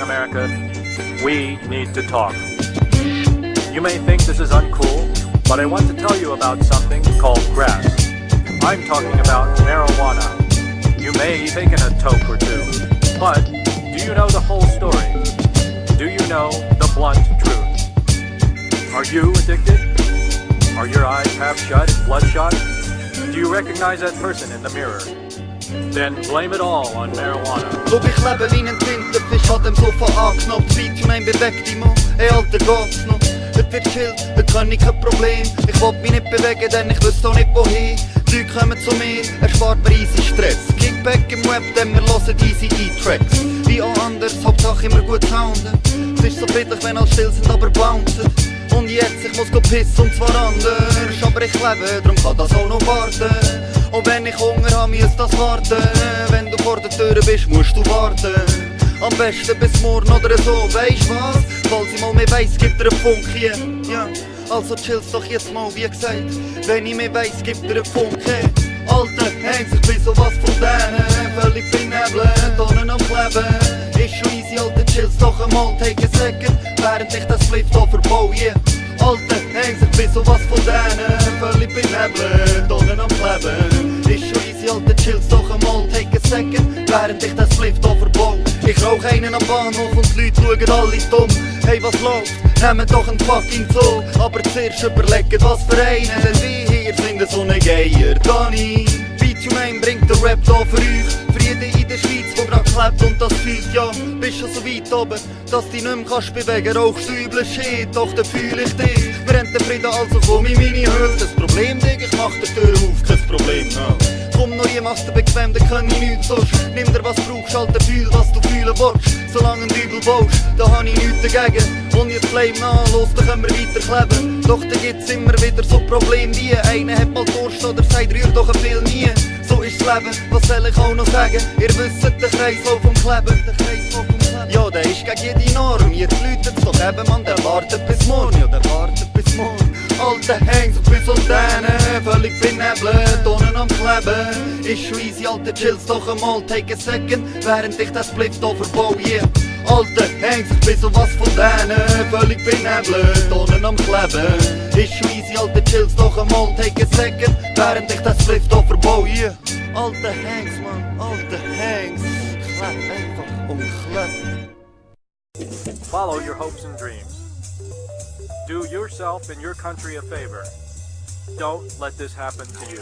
America, we need to talk. You may think this is uncool, but I want to tell you about something called grass. I'm talking about marijuana. You may have taken a toke or two, but do you know the whole story? Do you know the blunt truth? Are you addicted? Are your eyes half shut and bloodshot? Do you recognize that person in the mirror? Then blame it all on marijuana. Schau, ich lebe wie ein Tintenfisch, hat dem Sofa angeknopft. Bto9 bewegt dich mal, ey Alter, geht's noch? Heute wird chill, heute kann ich kein Problem. Ich will mich nicht bewegen, denn ich wüsste auch nicht wohin. Die Leute kommen zu mir, erspart mir easy Stress. Kickback im Web, denn wir hören easy E-Tracks. Wie auch anders, Hauptsache immer gut sounden. Es ist so friedlich, wenn alle still sind, aber bouncen. Und jetzt, ich muss go pissen und zwar anders. Aber ich lebe, darum kann das auch noch warten. Und wenn ich Hunger habe, muss das warten. Wenn du vor der Tür bist, musst du warten. Am besten bis morgen oder so, weisst was? Falls ich mal mehr weiss, gibt er einen Funk hier. Ja, also chill's doch jetzt mal, wie gesagt. Wenn ich mehr weiss, gibt er einen Funk hier. Alter, hängt sich bei sowas von denen. Völlig benebelt, Tonnen am Kleben. Ist schon easy, Alter, chill's doch einmal, take a second. Während ich das Fliff hier verbaue, yeah. Alter, hängt sich bei sowas von denen. Völlig benebelt, Tonnen am Kleben. Ist schon easy, Alter, chill's doch einmal, take a second. Während ich das Fliff hier verbaue. Ich rauch einen am Bahnhof und die Leute schauen alle dumm. Hey, was läuft? Nehmt doch einen fucking Zoo. Aber zuerst überlegt, was für einen. Denn wir hier sind so ne Geier. Dani, Bto9 bringt den Rap da für euch. Für jeden in der Schweiz, der grad klebt und das fühlt. Ja, bist schon so weit oben, dass du dich nicht mehr kannst bewegen. Rauchst du übel Shit, doch dann fühl ich dich. Wir haben den Frieden, also komm in meine Höhe. Das Problem, Digga, ich mach die Tür auf, kein Problem, no. Komm noch, je machst du bequem, dann kann ich nichts sonst. Nimm dir was brauchst, Alter, fühl, was du fühlen willst. Solange ein Dübel baust, da hab ich nichts dagegen. Und jetzt Flame nach, los, dann können wir weiterkleben. Doch da gibt's immer wieder so Probleme wie einer hat mal Durst oder sagt, rühr doch ein Film nie. So ist das Leben, was soll ich auch noch sagen? Ihr wisst, der Kreislauf vom Kleben, der Kreislauf vom Kleben. Ja, der ist gegen jede Norm, jetzt läutet's doch eben, man, der wartet bis morgen. Ja, der wartet bis morgen. Alter, hängt sich bis und denen, völlig benebelt, Tonnen am Kleben. Ist schon easy, Alter, chill's doch einmal, take a second, während ich das Spliff hier verbaue, yeah. Alter, hängt sich bis und was von denen, völlig benebelt, Tonnen am Kleben. Ist schon easy, Alter, chill's doch einmal, take a second, während ich das Spliff hier verbaue, yeah. Alter, hängt's, man, alter, hängt's. Kleb einfach und kleb. Follow your hopes and dreams. Do yourself and your country a favor. Don't let this happen to you.